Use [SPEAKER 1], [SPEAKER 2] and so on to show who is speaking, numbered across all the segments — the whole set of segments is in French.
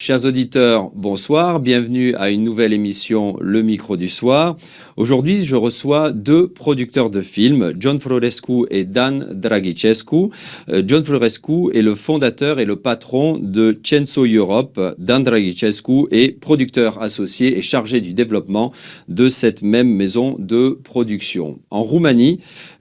[SPEAKER 1] Chers auditeurs, bonsoir, bienvenue à une nouvelle émission Le Micro du Soir. Aujourd'hui, je reçois deux producteurs de films, John Florescu et Dan Dragicescu. John Florescu est le fondateur et le patron de Censo Europe. Dan Dragicescu est producteur associé et chargé du développement de cette même maison de production. En Roumanie,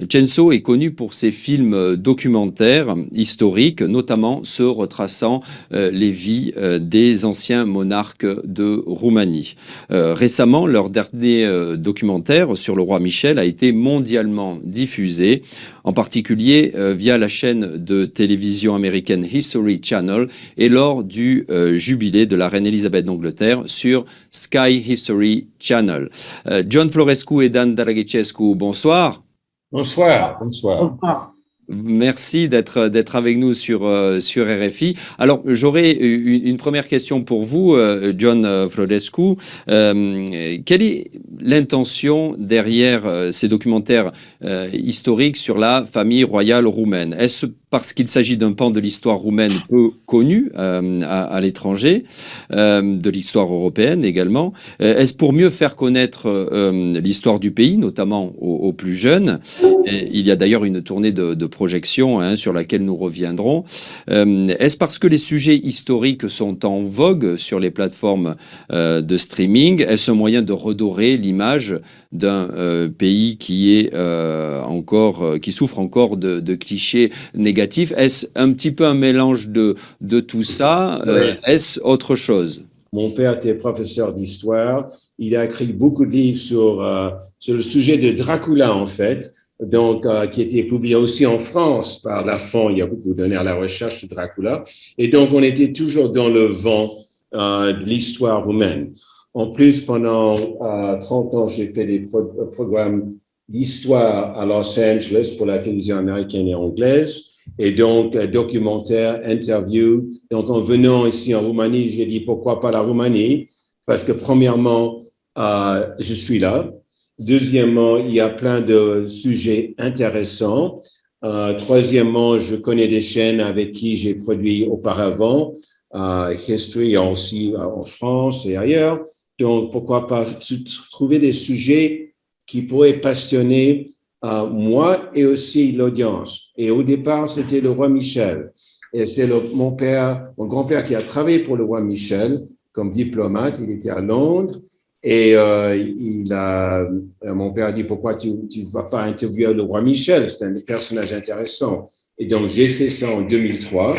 [SPEAKER 1] Censo est connu pour ses films documentaires historiques, notamment ceux retraçant les vies des anciens monarques de Roumanie. Récemment, leur dernier documentaire sur le roi Michel a été mondialement diffusé, en particulier via la chaîne de télévision américaine History Channel et lors du jubilé de la reine Elisabeth d'Angleterre sur Sky History Channel. John Florescu et Dan Dragicescu, bonsoir.
[SPEAKER 2] Bonsoir, bonsoir.
[SPEAKER 1] Merci d'être avec nous sur RFI. Alors, j'aurais une première question pour vous, John Florescu. Quelle est l'intention derrière ces documentaires historiques sur la famille royale roumaine? Est-ce parce qu'il s'agit d'un pan de l'histoire roumaine peu connu à l'étranger, de l'histoire européenne également? Est-ce pour mieux faire connaître l'histoire du pays, notamment aux plus jeunes? Et il y a d'ailleurs une tournée de projection sur laquelle nous reviendrons. Est-ce parce que les sujets historiques sont en vogue sur les plateformes de streaming? Est-ce un moyen de redorer l'image d'un pays qui est qui souffre encore de clichés négatifs? Est-ce un petit peu un mélange de tout ça? Est-ce autre chose?
[SPEAKER 2] Mon père était professeur d'histoire. Il a écrit beaucoup de livres sur le sujet de Dracula, en fait, donc qui a été publié aussi en France par Lafon. Il y a beaucoup donné à la recherche de Dracula. Et donc, on était toujours dans le vent de l'histoire roumaine. En plus, pendant 30 ans, j'ai fait des programmes d'histoire à Los Angeles pour la télévision américaine et anglaise. Et donc, documentaire, interview. Donc, en venant ici en Roumanie, j'ai dit pourquoi pas la Roumanie? Parce que premièrement, je suis là. Deuxièmement, il y a plein de sujets intéressants. Troisièmement, je connais des chaînes avec qui j'ai produit auparavant, History aussi en France et ailleurs. Donc, pourquoi pas trouver des sujets qui pourraient passionner moi et aussi l'audience. Et au départ, c'était le roi Michel. Et c'est mon grand-père qui a travaillé pour le roi Michel comme diplomate. Il était à Londres et mon père a dit pourquoi tu ne vas pas interviewer le roi Michel? C'est un personnage intéressant. Et donc, j'ai fait ça en 2003.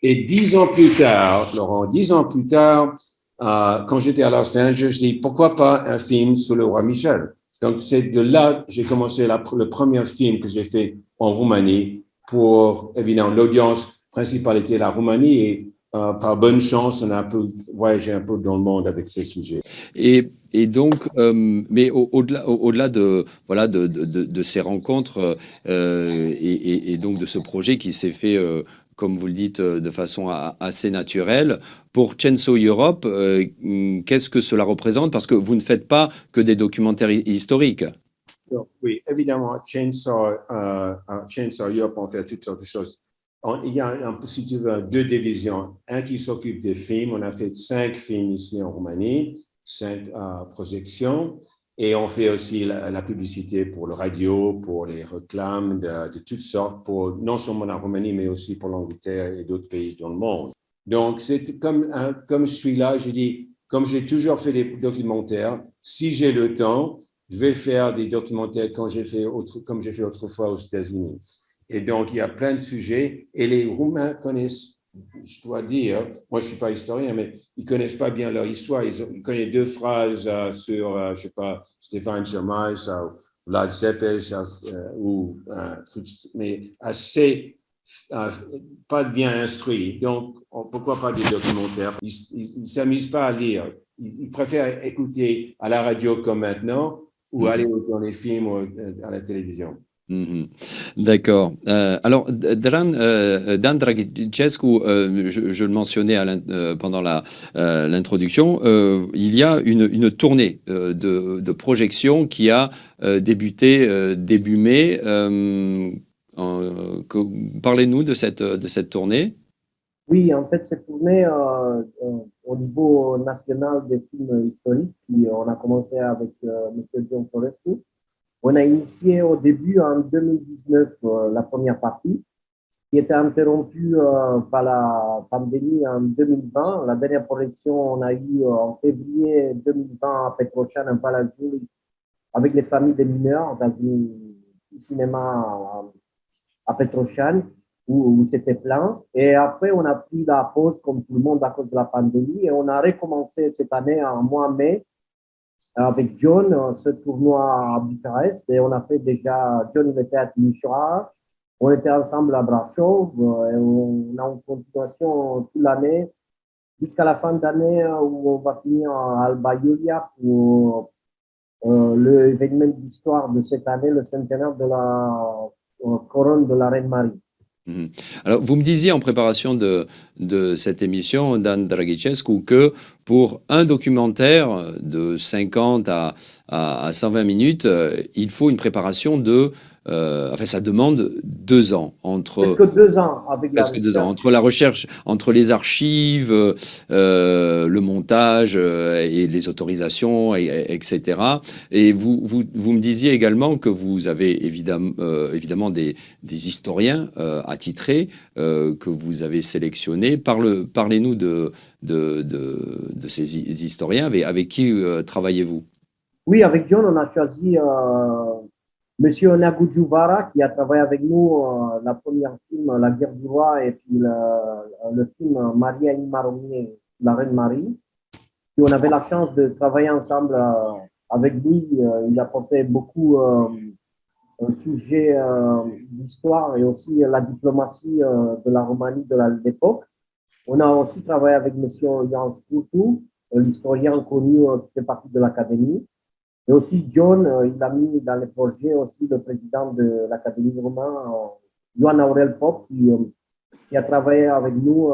[SPEAKER 2] Et 10 ans plus tard, Laurent, 10 ans plus tard, quand j'étais à Los Angeles, je dis pourquoi pas un film sur le roi Michel? Donc, c'est de là que j'ai commencé le premier film que j'ai fait en Roumanie pour, évidemment, l'audience principale était la Roumanie et par bonne chance, on a voyagé un peu dans le monde avec ces sujets.
[SPEAKER 1] Et donc, mais au-delà de ces rencontres et donc de ce projet qui s'est fait, comme vous le dites, de façon assez naturelle, pour Censo Europe, qu'est-ce que cela représente? Parce que vous ne faites pas que des documentaires historiques.
[SPEAKER 2] Donc, oui, évidemment, Censo Europe, on fait toutes sortes de choses. Il y a, si tu veux, deux divisions. Un qui s'occupe des films. On a fait 5 films ici en Roumanie, 5 projections. Et on fait aussi la publicité pour le radio, pour les réclames de toutes sortes, pour non seulement la Roumanie, mais aussi pour l'Angleterre et d'autres pays dans le monde. Donc, c'est comme je suis là, je dis, comme j'ai toujours fait des documentaires, si j'ai le temps, je vais faire des documentaires comme j'ai fait autrefois aux États-Unis. Et donc, il y a plein de sujets et les Roumains connaissent, je dois dire, moi je ne suis pas historien, mais ils ne connaissent pas bien leur histoire. Ils connaissent 2 phrases sur, je ne sais pas, Stéphane Chamaï, Vlad Cepes, ou un truc, mais assez pas bien instruits. Donc, pourquoi pas des documentaires? Ils ne s'amusent pas à lire. Ils préfèrent écouter à la radio comme maintenant ou aller dans les films ou à la télévision.
[SPEAKER 1] D'accord. Alors, Dan Dragicescu, je le mentionnais pendant l'introduction, il y a une tournée de projection qui a débuté début mai. Parlez-nous de cette tournée.
[SPEAKER 3] Oui, en fait, c'est tourné au niveau national des films historiques. Puis, on a commencé avec M. John Forrescu. On a initié au début, en 2019, la première partie, qui était interrompue par la pandémie en 2020. La dernière projection, on a eu en février 2020 à Petroșani, en Palagiului, avec les familles des mineurs dans un cinéma à Petroșani où c'était plein. Et après, on a pris la pause comme tout le monde à cause de la pandémie et on a recommencé cette année en mois mai avec John ce tournoi à Bucarest et on a fait déjà, John il était à Timișoara, on était ensemble à Brașov et on a une continuation toute l'année jusqu'à la fin d'année où on va finir à Alba Iulia pour l'événement d'histoire de cette année, le centenaire de la couronne de la Reine Marie.
[SPEAKER 1] Mhm. Alors, vous me disiez en préparation de cette émission, Dan Dragicescu, que pour un documentaire de 50 à 120 minutes, il faut une préparation enfin, ça demande 2 ans
[SPEAKER 3] Presque 2 ans avec la
[SPEAKER 1] presque 2 ans,
[SPEAKER 3] recherche.
[SPEAKER 1] entre la recherche, entre les archives, le montage et les autorisations, etc. Et vous me disiez également que vous avez évidemment des historiens attitrés que vous avez sélectionnés. Parlez-nous de ces historiens. Avec qui travaillez-vous?
[SPEAKER 3] Oui, avec John, on a choisi Monsieur Nagu Juvara qui a travaillé avec nous la première film La Guerre du Roi et puis le film Maria Imaromie, la Reine Marie. Puis on avait la chance de travailler ensemble avec lui. Il apportait beaucoup un sujet d'histoire et aussi la diplomatie de la Roumanie de l'époque. On a aussi travaillé avec Monsieur Jan Sputu, l'historien connu qui fait partie de l'Académie. Et aussi, John, il a mis dans le projet aussi le président de l'Académie roumaine, Ioan Aurel Pop, qui a travaillé avec nous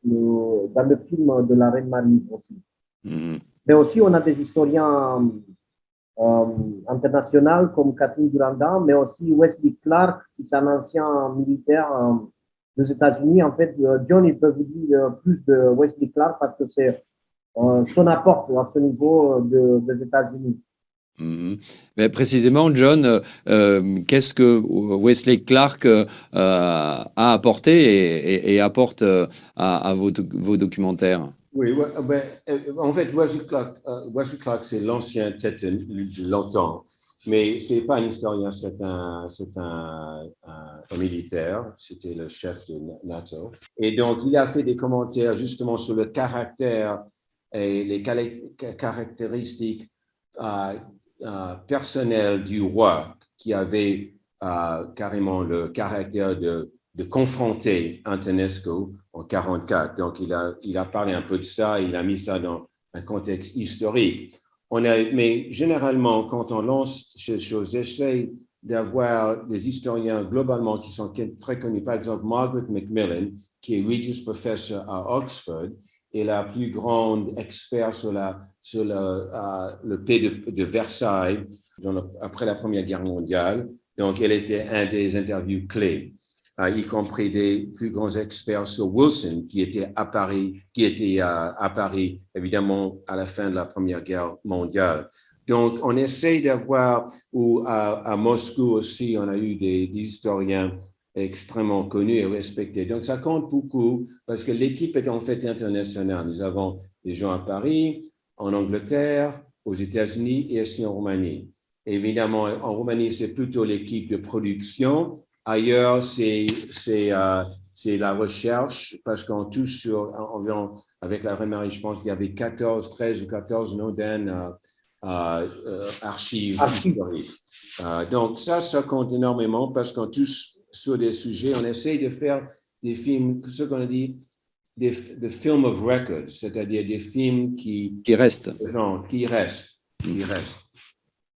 [SPEAKER 3] dans le film de la Reine Marie aussi.
[SPEAKER 1] Mhm.
[SPEAKER 3] Mais aussi, on a des historiens internationaux comme Catherine Durandin, mais aussi Wesley Clark, qui est un ancien militaire des États-Unis. En fait, John, il peut vous dire plus de Wesley Clark parce que c'est son apport à ce niveau des États-Unis.
[SPEAKER 1] Mhm. Mais précisément, John, qu'est-ce que Wesley Clark a apporté et apporte à vos documentaires?
[SPEAKER 2] Oui, en fait, Wesley Clark c'est l'ancien tête de longtemps, mais c'est pas un historien, c'est un militaire, c'était le chef de NATO. Et donc, il a fait des commentaires justement sur le caractère et les caractéristiques personnelles du roi qui avait carrément le caractère de confronter Antonescu en 1944. Donc, il a parlé un peu de ça, il a mis ça dans un contexte historique. Mais généralement, quand on lance ces choses, j'essaie d'avoir des historiens globalement qui sont très connus. Par exemple, Margaret Macmillan, qui est Regius Professor à Oxford, et la plus grande experte sur le paix de Versailles après la Première Guerre mondiale. Donc, elle était un des interviews clés, y compris des plus grands experts sur Wilson, qui était à Paris, évidemment, à la fin de la Première Guerre mondiale. Donc, on essaie d'avoir, ou à Moscou aussi, on a eu des historiens extrêmement connus et respectés. Donc, ça compte beaucoup parce que l'équipe est en fait internationale. Nous avons des gens à Paris, en Angleterre, aux États-Unis et aussi en Roumanie. Évidemment, en Roumanie, c'est plutôt l'équipe de production. Ailleurs, c'est la recherche parce qu'on touche sur environ, avec la Reine Marie, je pense qu'il y avait 13 ou 14 noms archives historiques. Donc, ça compte énormément parce qu'on touche sur des sujets. On essaie de faire des films, ce qu'on a dit, des films of record, c'est-à-dire des films qui
[SPEAKER 1] restent.
[SPEAKER 2] Qui restent.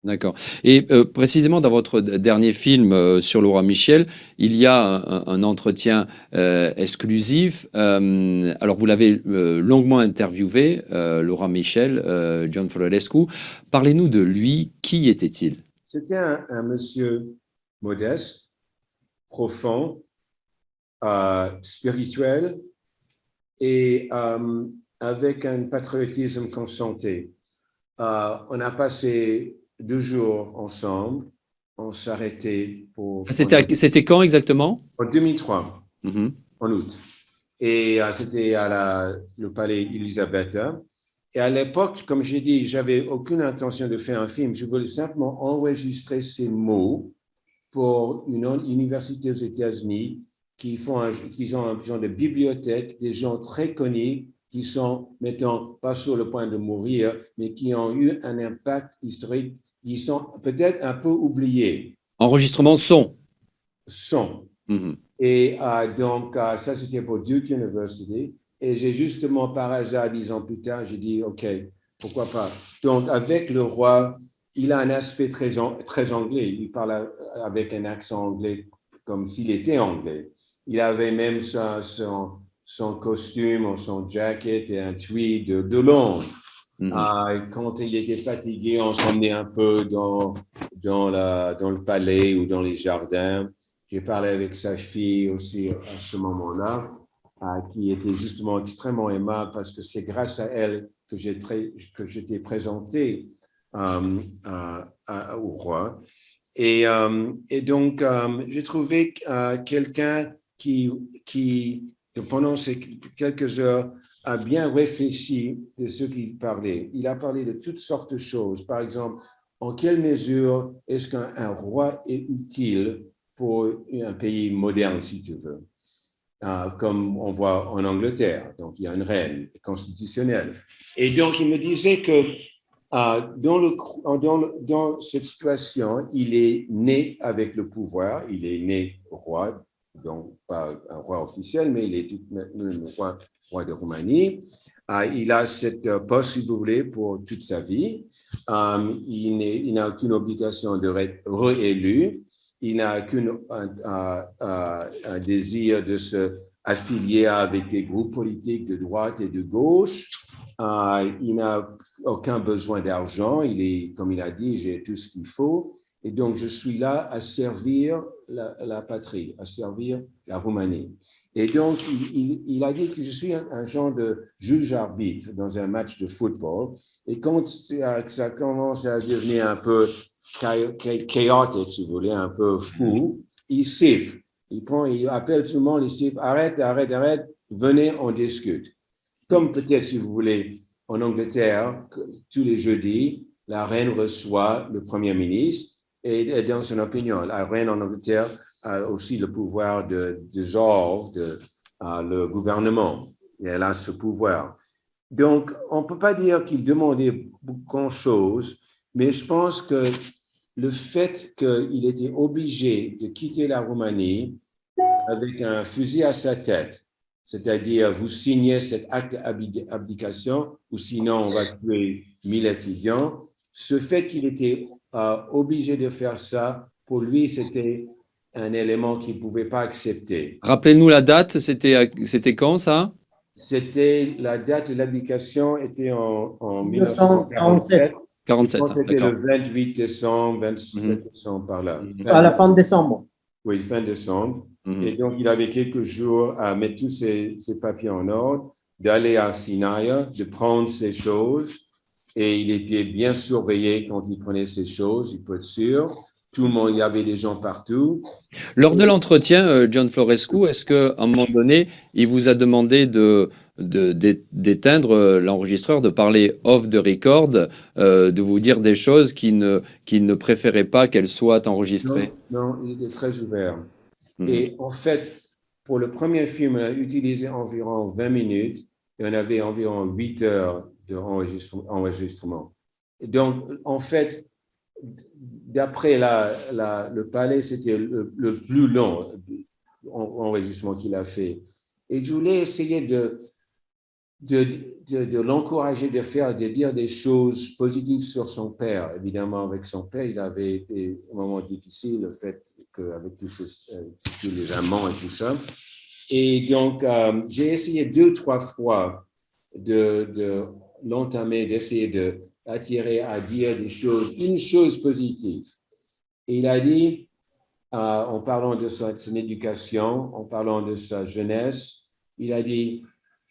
[SPEAKER 1] D'accord. Et précisément dans votre dernier film sur Laura Michel, il y a un entretien exclusif. Alors, vous l'avez longuement interviewé, Laura Michel, John Florescu. Parlez-nous de lui. Qui était-il?
[SPEAKER 2] C'était un monsieur modeste, profond, spirituel et avec un patriotisme conscienté. On a passé 2 jours ensemble. On s'arrêtait pour...
[SPEAKER 1] C'était quand exactement?
[SPEAKER 2] En 2003,
[SPEAKER 1] Mhm.
[SPEAKER 2] en août. Et c'était à le palais Elisabetta. Et à l'époque, comme j'ai dit, j'avais aucune intention de faire un film. Je voulais simplement enregistrer ces mots pour une université aux États-Unis qui ont un genre de bibliothèque, des gens très connus qui sont, mettons, pas sur le point de mourir, mais qui ont eu un impact historique, qui sont peut-être un peu oubliés.
[SPEAKER 1] Enregistrement son.
[SPEAKER 2] Son.
[SPEAKER 1] Mhm.
[SPEAKER 2] Et donc, ça, c'était pour Duke University. Et j'ai justement, par hasard, 10 ans plus tard, j'ai dit, OK, pourquoi pas. Donc, avec le roi, il a un aspect très anglais. Il parle avec un accent anglais comme s'il était anglais. Il avait même son costume, son jacket et un tweed de Londres. Quand il était fatigué, on s'emmenait un peu dans le palais ou dans les jardins. J'ai parlé avec sa fille aussi à ce moment-là, qui était justement extrêmement aimable parce que c'est grâce à elle que j'étais présenté au roi. Et donc, j'ai trouvé quelqu'un qui, pendant ces quelques heures, a bien réfléchi de ce qu'il parlait. Il a parlé de toutes sortes de choses. Par exemple, en quelle mesure est-ce qu'un roi est utile pour un pays moderne, si tu veux, comme on voit en Angleterre. Donc, il y a une reine constitutionnelle. Et donc, il me disait que dans cette situation, il est né avec le pouvoir, il est né roi, donc pas un roi officiel, mais il est tout de même roi de Roumanie. Il a cette poste, si vous voulez, pour toute sa vie. Il n'a aucune obligation de être réélu. Il n'a un désir de se affilier avec des groupes politiques de droite et de gauche. Il n'a aucun besoin d'argent. Comme il a dit, j'ai tout ce qu'il faut. Et donc, je suis là à servir la patrie, à servir la Roumanie. Et donc, il a dit que je suis un genre de juge-arbitre dans un match de football. Et quand ça commence à devenir un peu chaotique, si vous voulez, un peu fou, il siffle. Il appelle tout le monde, il siffle, arrête, venez, on discute. Comme peut-être, si vous voulez, en Angleterre, tous les jeudis, la reine reçoit le Premier ministre et dans son opinion, la reine en Angleterre a aussi le pouvoir de dissolve le gouvernement. Et elle a ce pouvoir. Donc, on ne peut pas dire qu'il demandait grand-chose, mais je pense que le fait qu'il était obligé de quitter la Roumanie avec un fusil à sa tête, c'est-à-dire vous signez cet acte d'abdication ou sinon on va tuer 1000 étudiants, ce fait qu'il était obligé de faire ça, pour lui, c'était un élément qu'il ne pouvait pas accepter.
[SPEAKER 1] Rappelez-nous la date, c'était quand ça?
[SPEAKER 2] C'était la date de l'abdication était en
[SPEAKER 3] 1947.
[SPEAKER 1] 47,
[SPEAKER 2] C'était
[SPEAKER 1] d'accord.
[SPEAKER 2] le 28 décembre, 27 décembre par là.
[SPEAKER 3] À la fin décembre.
[SPEAKER 2] Oui, fin décembre. Et donc, il avait quelques jours à mettre tous ses papiers en ordre, d'aller à Sinaï, de prendre ses choses. Et il était bien surveillé quand il prenait ses choses, il peut être sûr. Tout le monde, il y avait des gens partout.
[SPEAKER 1] Lors de l'entretien, John Florescu, est-ce qu'à un moment donné, il vous a demandé d'éteindre l'enregistreur, de parler off the record, de vous dire des choses qu'il ne préférait pas qu'elles soient enregistrées?
[SPEAKER 2] Non, il était très ouvert.
[SPEAKER 1] Mhm.
[SPEAKER 2] Et en fait, pour le premier film, on a utilisé environ 20 minutes et on avait environ 8 heures d'enregistrement. Donc, en fait, d'après le palais, c'était le plus long enregistrement qu'il a fait. Et je voulais essayer de l'encourager de dire des choses positives sur son père. Évidemment, avec son père, il avait des moments difficiles, le fait qu'avec tous les amants et tout ça. Et donc, j'ai essayé 2-3 fois de l'entamer, d'essayer d'attirer à dire des choses, une chose positive. Et il a dit, en parlant de son éducation, en parlant de sa jeunesse, il a dit,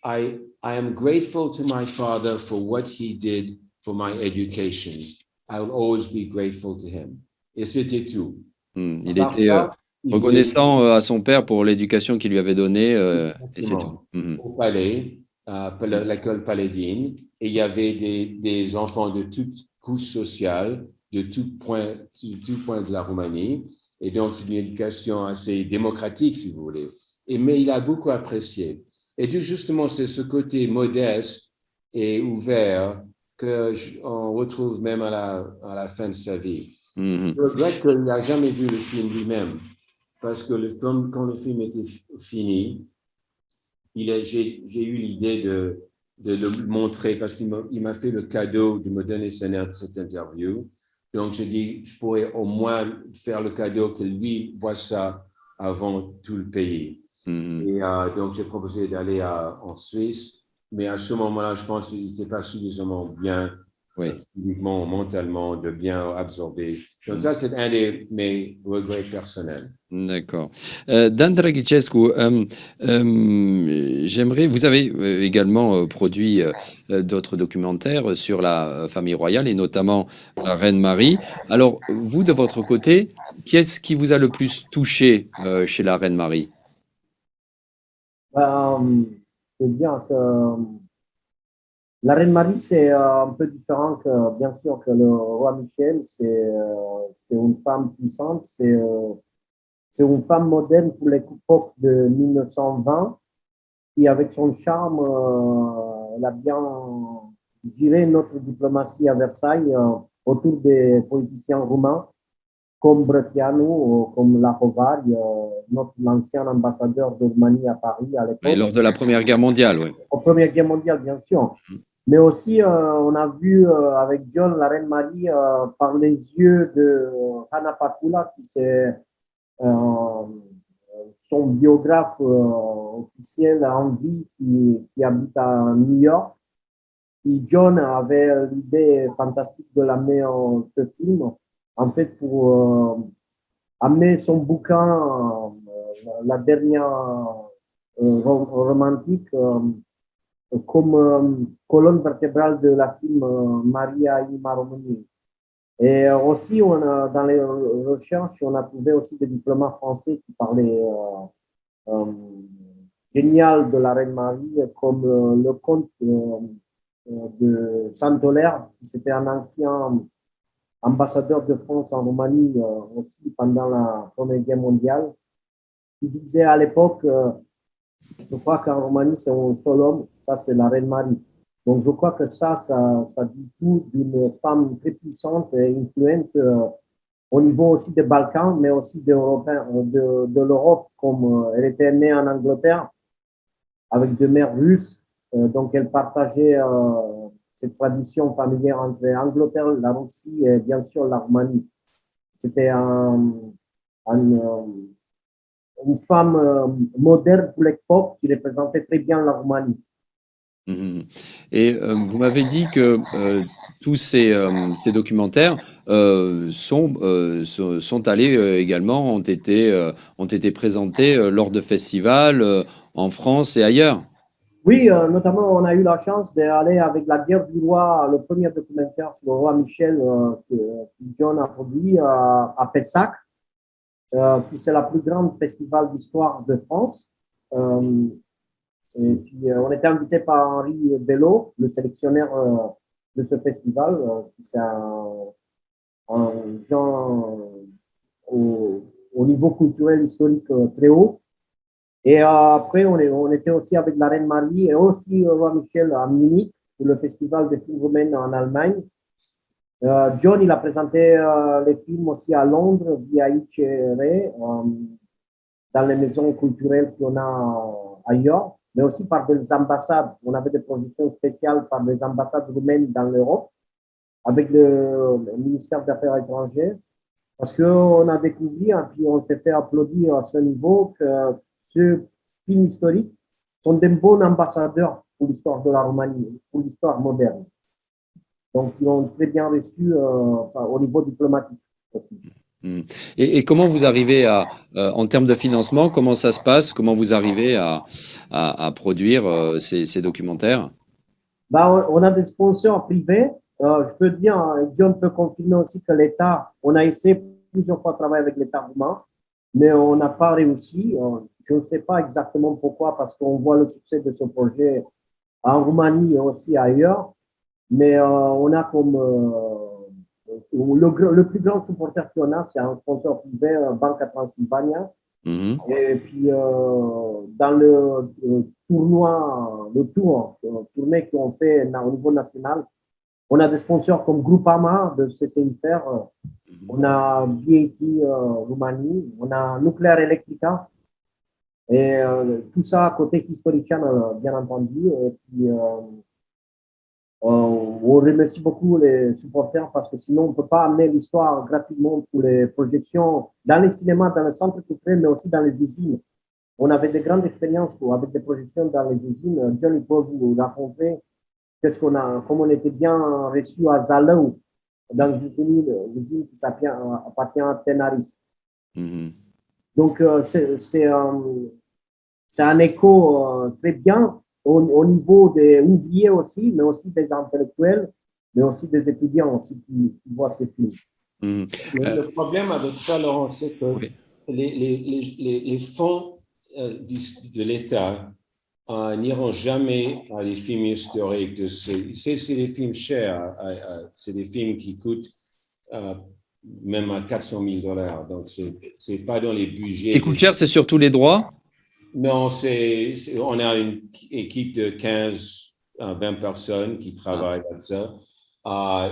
[SPEAKER 2] I am grateful to my father for what he did for my education. I will always be grateful to him. Et c'était tout.
[SPEAKER 1] Il
[SPEAKER 2] Par
[SPEAKER 1] était
[SPEAKER 2] ça, il voulait
[SPEAKER 1] reconnaissant à son père pour l'éducation qu'il lui avait donnée, et c'est tout.
[SPEAKER 2] au palais, l'école paladine, et il y avait des enfants de toutes couches sociales, de tout point de la Roumanie, et donc c'est une éducation assez démocratique, si vous voulez. Mais il a beaucoup apprécié. Et justement, c'est ce côté modeste et ouvert qu'on retrouve même à la fin de sa vie. Je regrette qu'il n'a jamais vu le film lui-même, parce que quand le film était fini, j'ai eu l'idée de le montrer, parce qu'il m'a fait le cadeau de me donner cette interview. Donc, j'ai dit, je pourrais au moins faire le cadeau que lui voit ça avant tout le pays. Et donc, j'ai proposé d'aller en Suisse, mais à ce moment-là, je pense qu'il n'était pas suffisamment bien physiquement ou mentalement de bien absorber. Donc, ça, c'est un de mes regrets personnels.
[SPEAKER 1] D'accord. Dan Dragicescu, vous avez également produit d'autres documentaires sur la famille royale et notamment la reine Marie. Alors, vous, de votre côté, qu'est-ce qui vous a le plus touché chez la reine Marie?
[SPEAKER 3] C'est bien que la reine Marie, c'est un peu différent que, bien sûr, que le roi Michel. C'est une femme puissante, c'est une femme moderne pour l'époque de 1920 qui, avec son charme, elle a bien géré notre diplomatie à Versailles autour des politiciens roumains comme Brătianu ou comme Lahovar, l'ancien ambassadeur de Roumanie à Paris à l'époque.
[SPEAKER 1] Lors de la Première Guerre mondiale, oui.
[SPEAKER 3] En Première Guerre mondiale, bien sûr. Mais aussi, on a vu avec John, la reine Marie, par les yeux de Hanna Pakula, qui c'est son biographe officiel en vie qui habite à New York. Et John avait l'idée fantastique de l'amener en ce film, en fait, pour amener son bouquin, la dernière romantique, comme colonne vertébrale de la film Maria Inima României. Et aussi, dans les recherches, on a trouvé aussi des diplomates français qui parlaient génial de la reine Marie, comme le comte de Saint-Olaire, qui c'était un ancien ambassadeur de France en Roumanie aussi pendant la Première Guerre mondiale, qui disait à l'époque, je crois qu'en Roumanie, c'est un seul homme, ça c'est la reine Marie. Donc je crois que ça dit tout d'une femme très puissante et influente au niveau aussi des Balkans, mais aussi de l'Europe, comme elle était née en Angleterre avec deux mères russes, donc elle partageait cette tradition familière entre Angleterre, la Russie et bien sûr la Roumanie. C'était une femme moderne pour l'époque qui représentait très bien la Roumanie.
[SPEAKER 1] Et vous m'avez dit que tous ces documentaires sont allés également, ont été présentés lors de festivals en France et ailleurs.
[SPEAKER 3] Oui, notamment, on a eu la chance d'aller avec La Guerre du Roi, le premier documentaire sur le roi Michel que John a produit à Pessac, qui c'est la plus grande festival d'histoire de France. Et puis, on était invité par Henri Bello, le sélectionneur de ce festival. C'est un genre au niveau culturel, historique très haut. Et après, on était aussi avec la reine Marie et aussi le roi Michel à Munich pour le festival des films roumains en Allemagne. John, il a présenté les films aussi à Londres, via ICR, dans les maisons culturelles qu'on a ailleurs, mais aussi par des ambassades. On avait des projections spéciales par des ambassades roumaines dans l'Europe, avec le ministère des Affaires étrangères, parce qu'on a découvert, et puis on s'est fait applaudir à ce niveau, que ce film historique sont des bons ambassadeurs pour l'histoire de la Roumanie, pour l'histoire moderne. Donc, ils ont très bien reçu au niveau diplomatique aussi.
[SPEAKER 1] Mhm. Et comment vous arrivez en termes de financement, comment ça se passe? Comment vous arrivez à produire ces documentaires?
[SPEAKER 3] Bah, on a des sponsors privés. Je peux dire, John peut confirmer aussi que l'État, on a essayé plusieurs fois de travailler avec l'État roumain, mais on n'a pas réussi. Je ne sais pas exactement pourquoi, parce qu'on voit le succès de ce projet en Roumanie et aussi ailleurs. Mais on a comme le plus grand supporter qu'on a, c'est un sponsor privé, Banca Transilvania.
[SPEAKER 1] Mhm.
[SPEAKER 3] Et puis dans le tournoi, tournée qu'on fait au niveau national, on a des sponsors comme Groupama de CCIFR, on a BAT Roumanie, on a Nuclear Electrica, et tout ça côté Historician, bien entendu. Et puis, on remercie beaucoup les supporters parce que sinon, on ne peut pas amener l'histoire gratuitement pour les projections dans les cinémas, dans les centres culturels, mais aussi dans les usines. On avait de grandes expériences avec des projections dans les usines. John, il peut vous raconter qu'est-ce qu'on a, comme on était bien reçu à Zalău, dans une usine qui appartient à Tenaris.
[SPEAKER 1] Mhm.
[SPEAKER 3] Donc, c'est un écho très bien au niveau des ouvriers aussi, mais aussi des intellectuels, mais aussi des étudiants aussi qui voient ces films.
[SPEAKER 1] Mhm.
[SPEAKER 2] Le problème avec ça, Laurent, c'est que
[SPEAKER 1] Oui.
[SPEAKER 2] les fonds de l'État n'iront jamais à des films historiques. C'est des films chers, c'est des films qui coûtent même à $400,000. Donc, c'est pas dans les budgets.
[SPEAKER 1] Ce qui coûte cher, c'est surtout les droits?
[SPEAKER 2] Non, on a une équipe de 15 à 20 personnes qui travaillent avec ça.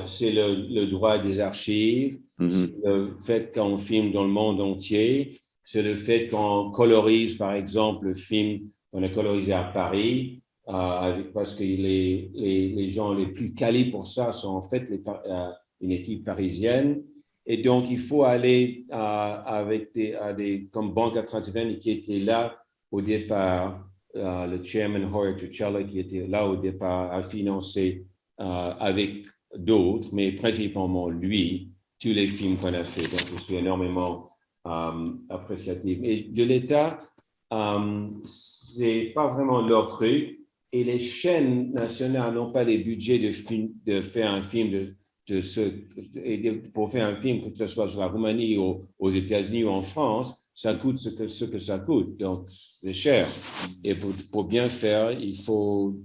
[SPEAKER 2] C'est le droit des archives, c'est le fait qu'on filme dans le monde entier, c'est le fait qu'on colorise, par exemple, le film qu'on a colorisé à Paris, parce que les gens les plus calés pour ça sont en fait une équipe parisienne. Et donc, il faut aller avec comme Banca Transilvania qui était là au départ, le chairman Horace Trucella, qui était là au départ, a financé avec d'autres, mais principalement lui, tous les films qu'on a fait. Donc, je suis énormément appréciatif. Et de l'État, c'est pas vraiment leur truc. Et les chaînes nationales n'ont pas les budgets de faire un film pour faire un film, que ce soit sur la Roumanie ou aux États-Unis ou en France, ça coûte ce que ça coûte. Donc, c'est cher. Et pour bien faire, il faut,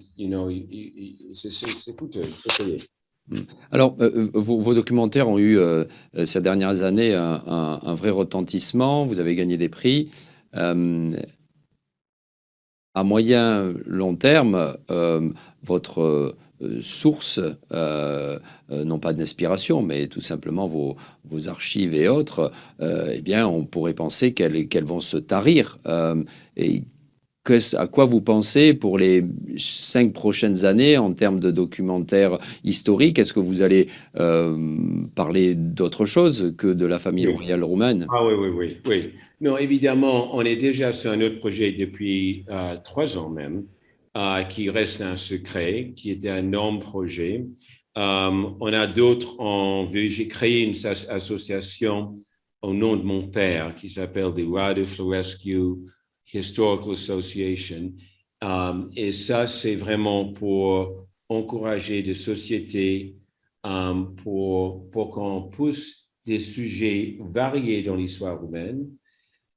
[SPEAKER 2] c'est coûteux, il faut payer.
[SPEAKER 1] Alors, vos documentaires ont eu ces dernières années un vrai retentissement. Vous avez gagné des prix. À moyen long terme, votre source, non pas d'inspiration, mais tout simplement vos archives et autres, eh bien, on pourrait penser qu'elles vont se tarir. Et à quoi vous pensez pour les 5 prochaines années en termes de documentaires historiques? Est-ce que vous allez parler d'autre chose que de la famille royale roumaine?
[SPEAKER 2] Ah oui. Non, évidemment, on est déjà sur un autre projet depuis 3 ans même, qui reste un secret, qui était un énorme projet. On a d'autres en vue. J'ai créé une association au nom de mon père qui s'appelle the Radu Florescu Historical Association. Et ça, c'est vraiment pour encourager des sociétés pour qu'on pousse des sujets variés dans l'histoire roumaine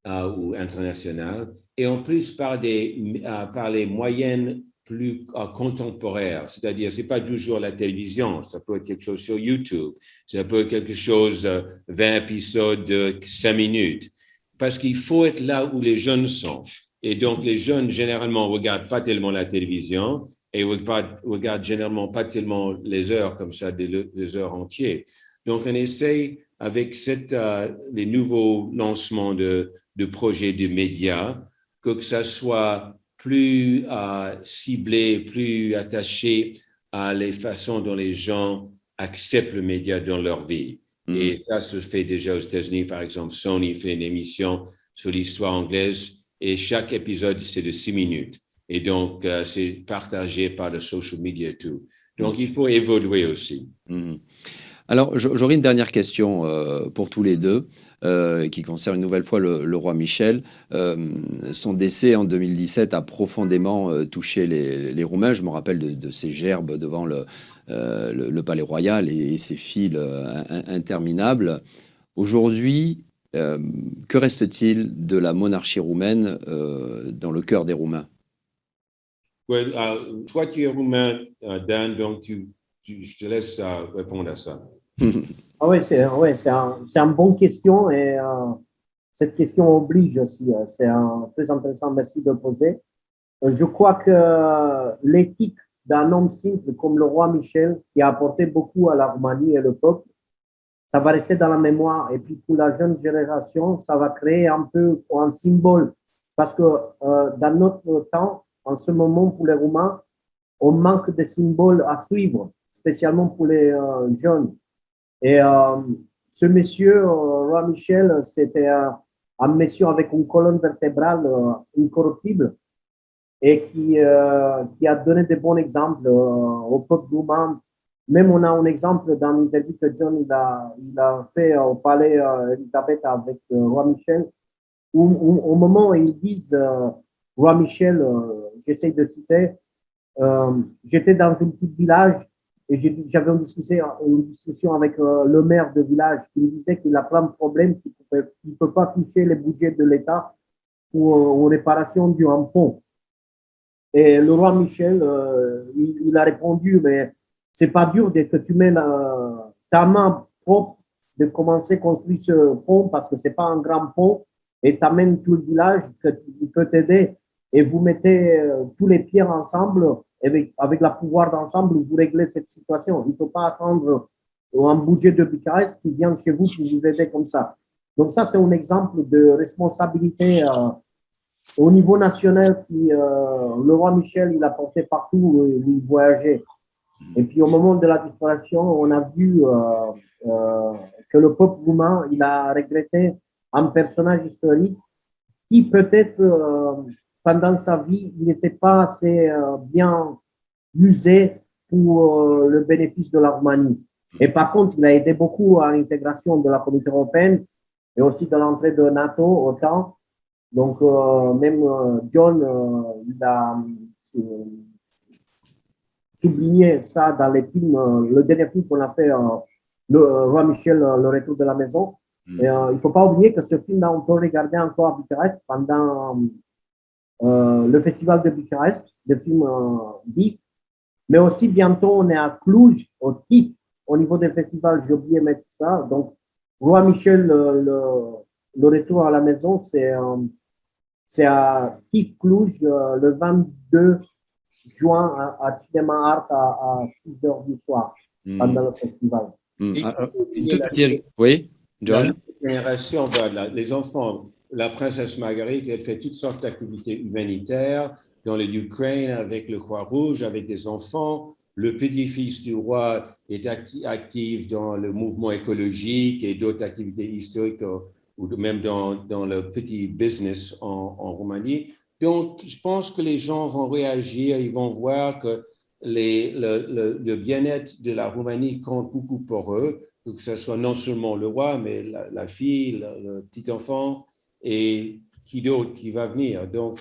[SPEAKER 2] ou internationale, et en plus par les moyens plus contemporains, c'est-à-dire c'est pas toujours la télévision, ça peut être quelque chose sur YouTube, ça peut être quelque chose 20 épisodes de 5 minutes, parce qu'il faut être là où les jeunes sont. Et donc les jeunes généralement regardent pas tellement la télévision et regardent généralement pas tellement les heures comme ça, des heures entières. Donc on essaie avec les nouveaux lancements de projets de médias, que ça soit plus ciblé, plus attaché à les façons dont les gens acceptent le média dans leur vie. Et ça se fait déjà aux États-Unis, par exemple. Sony fait une émission sur l'histoire anglaise et chaque épisode, c'est de 6 minutes. Et donc, c'est partagé par le social media et tout. Donc, il faut évoluer aussi.
[SPEAKER 1] Alors, j'aurais une dernière question pour tous les deux, qui concerne une nouvelle fois le roi Michel. Son décès en 2017 a profondément touché les Roumains. Je me rappelle de ces gerbes devant le palais royal et ces files interminables. Aujourd'hui, que reste-t-il de la monarchie roumaine dans le cœur des Roumains?
[SPEAKER 2] Ouais, toi, tu es roumain, Dan, donc je te laisse répondre à ça.
[SPEAKER 3] Ah ouais, c'est une bonne question et cette question oblige aussi. C'est très intéressant, merci de le poser. Je crois que l'éthique d'un homme simple comme le roi Michel, qui a apporté beaucoup à la Roumanie et le peuple, ça va rester dans la mémoire. Et puis pour la jeune génération, ça va créer un peu un symbole. Parce que dans notre temps, en ce moment, pour les Roumains, on manque de symboles à suivre, spécialement pour les jeunes. Et ce monsieur, Roi Michel, c'était un monsieur avec une colonne vertébrale incorruptible et qui a donné de bons exemples au peuple roumain. Même on a un exemple dans l'interview que John il a fait au palais Elisabeth avec Roi Michel, où, au moment où ils disent Roi Michel, j'essaie de citer, j'étais dans un petit village et j'avais une discussion avec le maire de village qui me disait qu'il a plein de problèmes, qu'il ne peut pas toucher les budgets de l'État pour une réparation d'un pont. Et le roi Michel, il a répondu, mais c'est pas dur dès que tu mets ta main propre de commencer à construire ce pont parce que c'est pas un grand pont et tu amènes tout le village qui peut t'aider et vous mettez tous les pierres ensemble avec la pouvoir d'ensemble, vous réglez cette situation. Il ne faut pas attendre un budget de Bucarest qui vient chez vous pour vous aider comme ça. Donc ça, c'est un exemple de responsabilité au niveau national qui le roi Michel, il a porté partout où il voyageait. Et puis au moment de la disparition, on a vu que le peuple roumain, il a regretté un personnage historique qui peut-être pendant sa vie, il n'était pas assez bien usé pour le bénéfice de la Roumanie. Et par contre, il a aidé beaucoup à l'intégration de la communauté européenne et aussi de l'entrée de NATO, OTAN. Donc, même John, il a souligné ça dans les films, le dernier film qu'on a fait, le Roi Michel, Le Retour de la Maison. Et, il ne faut pas oublier que ce film-là, on peut regarder encore à Bucarest pendant le festival de Bucarest, le film BIF. Mais aussi, bientôt, on est à Cluj, au TIFF, au niveau des festivals, j'ai oublié de mettre ça. Donc, Roi Michel, le Retour à la Maison, c'est à TIFF Cluj le 22 juin à Cinema Art à 6 heures du soir pendant le festival.
[SPEAKER 1] Une toute petite... Oui, John?
[SPEAKER 2] La génération, les enfants, la princesse Marguerite, elle fait toutes sortes d'activités humanitaires dans l'Ukraine avec le Croix-Rouge, avec des enfants. Le petit-fils du roi est actif dans le mouvement écologique et d'autres activités historiques ou même dans le petit business en Roumanie. Donc, je pense que les gens vont réagir, ils vont voir que le bien-être de la Roumanie compte beaucoup pour eux, que ce soit non seulement le roi, mais la fille, le petit enfant et qui d'autre qui va venir. Donc,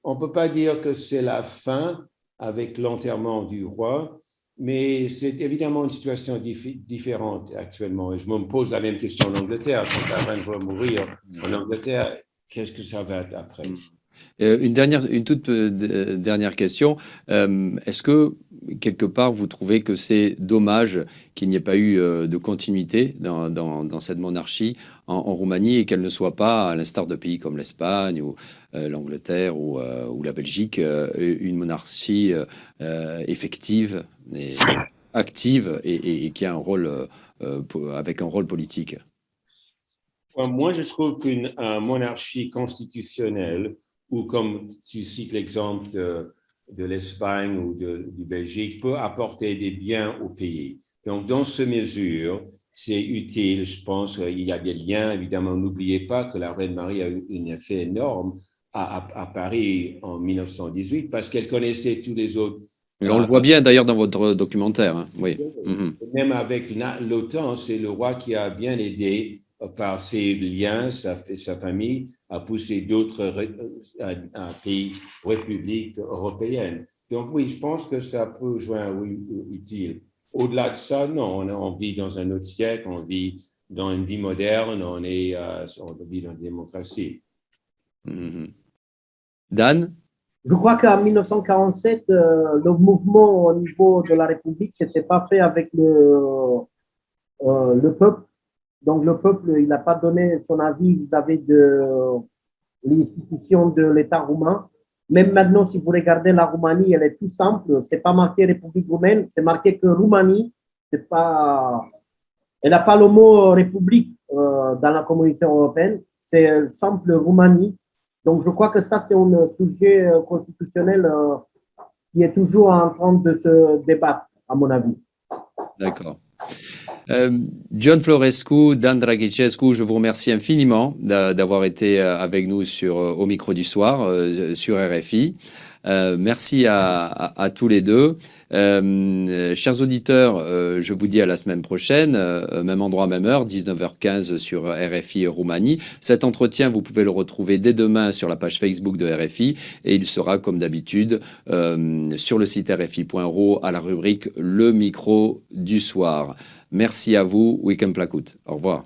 [SPEAKER 2] on ne peut pas dire que c'est la fin avec l'enterrement du roi, mais c'est évidemment une situation différente actuellement. Et je me pose la même question en Angleterre. Quand la reine va mourir en Angleterre, qu'est-ce que ça va être après?
[SPEAKER 1] Une toute dernière question. Est-ce que, quelque part, vous trouvez que c'est dommage qu'il n'y ait pas eu de continuité dans cette monarchie en Roumanie et qu'elle ne soit pas, à l'instar de pays comme l'Espagne ou l'Angleterre ou la Belgique, une monarchie effective et active et qui a un rôle, avec un rôle politique?
[SPEAKER 2] Moi, je trouve qu'une monarchie constitutionnelle, ou comme tu cites l'exemple de l'Espagne ou du Belgique, peut apporter des biens au pays. Donc, dans ce mesure, c'est utile, je pense. Il y a des liens, évidemment. N'oubliez pas que la reine Marie a eu un effet énorme à Paris en 1918 parce qu'elle connaissait tous les autres
[SPEAKER 1] Et on le voit bien d'ailleurs dans votre documentaire, hein. Oui. Mhm.
[SPEAKER 2] Même avec l'OTAN, c'est le roi qui a bien aidé par ses liens, sa famille, à pousser d'autres pays, républiques européennes. Donc oui, je pense que ça peut jouer un rôle utile. Au-delà de ça, non, on vit dans un autre siècle, on vit dans une vie moderne, on vit dans une démocratie.
[SPEAKER 1] Mhm. Dan?
[SPEAKER 3] Je crois qu'en 1947, le mouvement au niveau de la République, c'était pas fait avec le peuple. Donc le peuple, il n'a pas donné son avis vis-à-vis de l'institution de l'État roumain. Même maintenant, si vous regardez la Roumanie, elle est tout simple. C'est pas marqué République roumaine, c'est marqué que Roumanie. C'est pas, elle n'a pas le mot République dans la communauté européenne. C'est simple Roumanie. Donc je crois que ça, c'est un sujet constitutionnel qui est toujours en train de se débattre, à mon avis.
[SPEAKER 1] D'accord. John Florescu, Dan Dragicescu, je vous remercie infiniment d'avoir été avec nous au micro du soir sur RFI. Merci à tous les deux. Chers auditeurs, je vous dis à la semaine prochaine, même endroit, même heure, 19h15 sur RFI Roumanie. Cet entretien, vous pouvez le retrouver dès demain sur la page Facebook de RFI et il sera, comme d'habitude, sur le site rfi.ro à la rubrique Le micro du soir. Merci à vous, Week-end Placout. Au revoir.